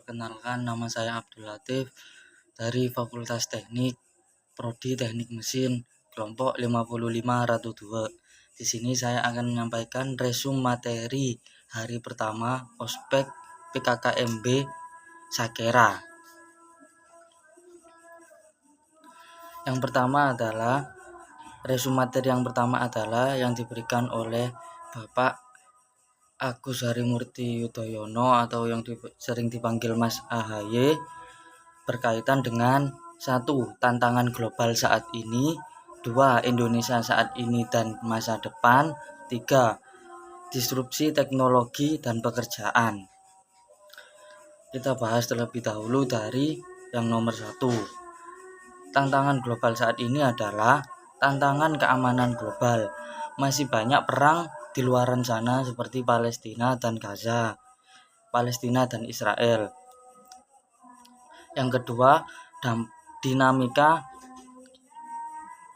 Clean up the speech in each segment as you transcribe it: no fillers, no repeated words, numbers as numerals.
Perkenalkan, nama saya Abdul Latif dari Fakultas Teknik, Prodi Teknik Mesin, kelompok 55 Ratu 2. Di sini saya akan menyampaikan resume materi hari pertama ospek PKKMB Sakera. Yang pertama adalah resume materi yang diberikan oleh Bapak Agus Harimurti Yudhoyono atau yang sering dipanggil Mas AHY, berkaitan dengan 1. Tantangan global saat ini, 2. Indonesia saat ini dan masa depan, 3. Disrupsi teknologi dan pekerjaan. Kita bahas terlebih dahulu dari yang nomor 1. Tantangan global saat ini adalah tantangan keamanan global. Masih banyak perang di luar sana seperti Palestina dan Gaza, Palestina dan Israel. Yang kedua, dinamika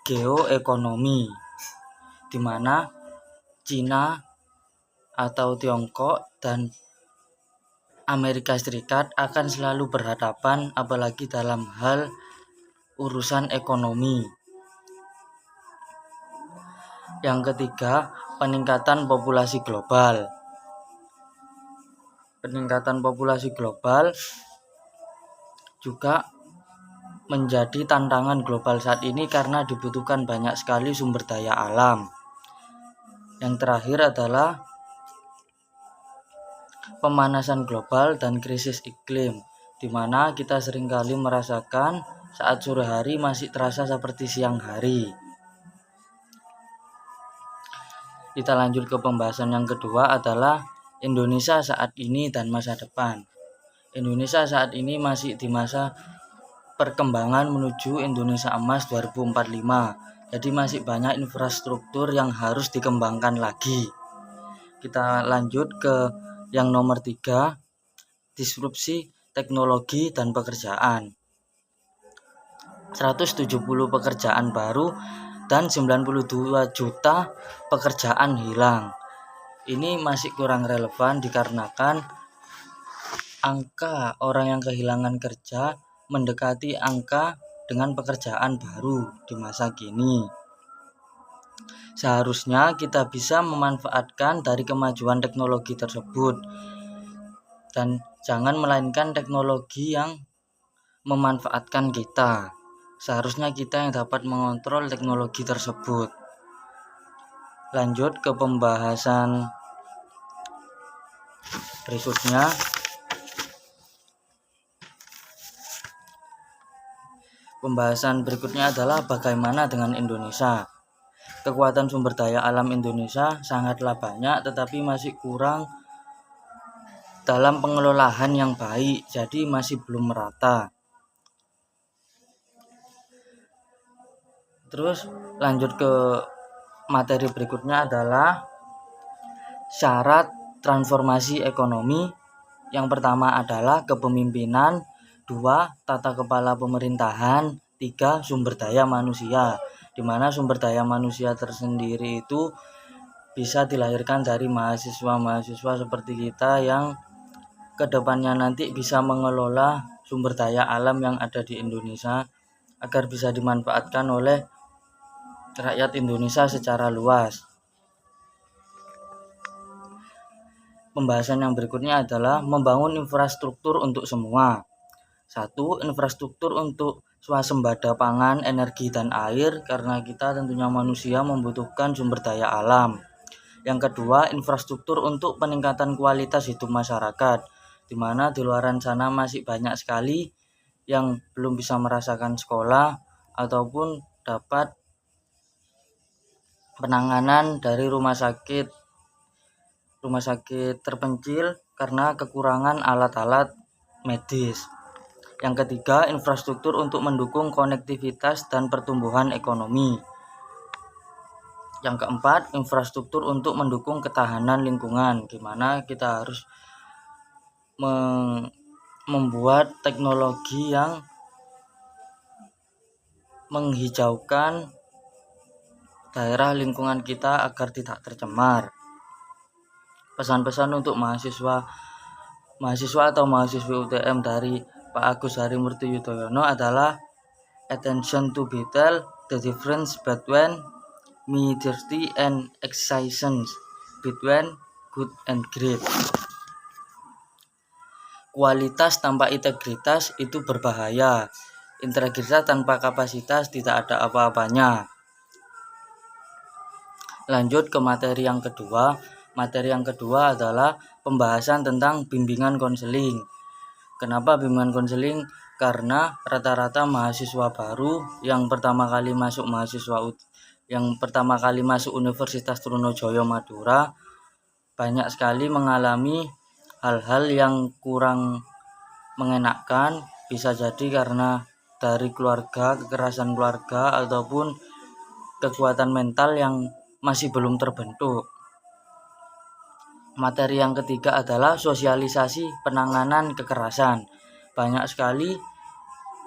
geoekonomi, di mana Cina atau Tiongkok dan Amerika Serikat akan selalu berhadapan, apalagi dalam hal urusan ekonomi. Yang ketiga, peningkatan populasi global. Peningkatan populasi global juga menjadi tantangan global saat ini karena dibutuhkan banyak sekali sumber daya alam. Yang terakhir adalah pemanasan global dan krisis iklim, di mana kita seringkali merasakan saat sore hari masih terasa seperti siang hari. Kita lanjut ke pembahasan yang kedua adalah Indonesia saat ini dan masa depan. Indonesia saat ini masih di masa perkembangan menuju Indonesia Emas 2045. Jadi masih banyak infrastruktur yang harus dikembangkan lagi. Kita lanjut ke yang nomor 3, disrupsi teknologi dan pekerjaan. 170 pekerjaan baru dan 92 juta pekerjaan hilang. Ini masih kurang relevan dikarenakan angka orang yang kehilangan kerja mendekati angka dengan pekerjaan baru di masa kini. Seharusnya kita bisa memanfaatkan dari kemajuan teknologi tersebut dan jangan melainkan teknologi yang memanfaatkan kita. Seharusnya kita yang dapat mengontrol teknologi tersebut. Lanjut ke pembahasan berikutnya. Pembahasan berikutnya adalah bagaimana dengan Indonesia. Kekuatan sumber daya alam Indonesia sangatlah banyak, tetapi masih kurang dalam pengelolaan yang baik, jadi masih belum merata. Terus lanjut ke materi berikutnya adalah syarat transformasi ekonomi. Yang pertama adalah kepemimpinan, 2. Tata kepala pemerintahan, 3. Sumber daya manusia, di mana sumber daya manusia tersendiri itu bisa dilahirkan dari mahasiswa-mahasiswa seperti kita yang kedepannya nanti bisa mengelola sumber daya alam yang ada di Indonesia agar bisa dimanfaatkan oleh rakyat Indonesia secara luas. Pembahasan yang berikutnya adalah membangun infrastruktur untuk semua. 1. Infrastruktur untuk swasembada pangan, energi, dan air, karena kita tentunya manusia membutuhkan sumber daya alam. Yang kedua, infrastruktur untuk peningkatan kualitas hidup masyarakat, di mana di luar sana masih banyak sekali yang belum bisa merasakan sekolah ataupun dapat penanganan dari rumah sakit terpencil karena kekurangan alat-alat medis. Yang ketiga, infrastruktur untuk mendukung konektivitas dan pertumbuhan ekonomi. Yang keempat, infrastruktur untuk mendukung ketahanan lingkungan, di mana kita harus membuat teknologi yang menghijaukan daerah lingkungan kita agar tidak tercemar. Pesan-pesan untuk mahasiswa mahasiswa atau mahasiswi UTM dari Pak Agus Harimurti Yudhoyono adalah attention to detail, the difference between mediocrity and excellence, between good and great. Kualitas tanpa integritas itu berbahaya. Integritas tanpa kapasitas tidak ada apa-apanya. Lanjut ke materi yang kedua. Materi yang kedua adalah pembahasan tentang bimbingan konseling. Kenapa bimbingan konseling? Karena rata-rata mahasiswa baru yang pertama kali masuk Universitas Trunojoyo Madura banyak sekali mengalami hal-hal yang kurang mengenakan, bisa jadi karena dari keluarga, kekerasan keluarga, ataupun kekuatan mental yang masih belum terbentuk. Materi yang ketiga adalah sosialisasi penanganan kekerasan. Banyak sekali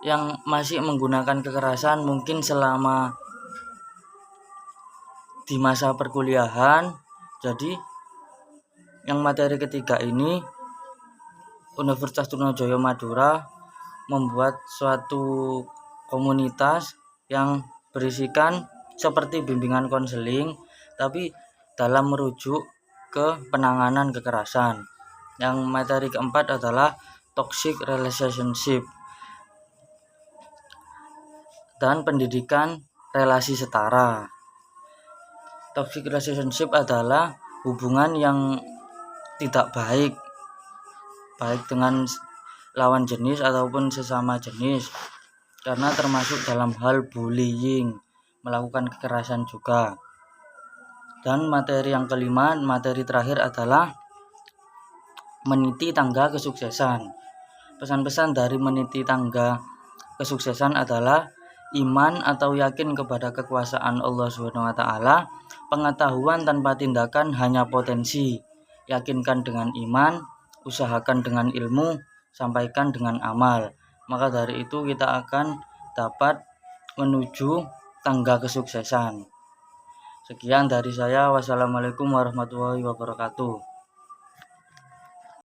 yang masih menggunakan kekerasan mungkin selama di masa perkuliahan. Jadi yang materi ketiga ini Universitas Trunojoyo Madura membuat suatu komunitas yang berisikan seperti bimbingan konseling, tapi dalam merujuk ke penanganan kekerasan. Yang materi keempat adalah toxic relationship dan pendidikan relasi setara. Toxic relationship adalah hubungan yang tidak baik dengan lawan jenis ataupun sesama jenis, karena termasuk dalam hal bullying, melakukan kekerasan juga. Dan materi yang kelima, materi terakhir adalah meniti tangga kesuksesan. Pesan-pesan dari meniti tangga kesuksesan adalah iman atau yakin kepada kekuasaan Allah SWT, pengetahuan tanpa tindakan hanya potensi, yakinkan dengan iman, usahakan dengan ilmu, sampaikan dengan amal. Maka dari itu kita akan dapat menuju tangga kesuksesan. Sekian dari saya. Wassalamualaikum warahmatullahi wabarakatuh.